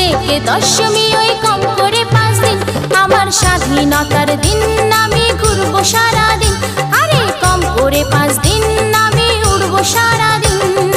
থেকে দশমী ওই কম করে 5 দিন, আমার স্বাধীনতার দিন আমি ঘুরবো সারাদিন। আরে কম করে 5 দিন আমি উড়বো সারাদিন।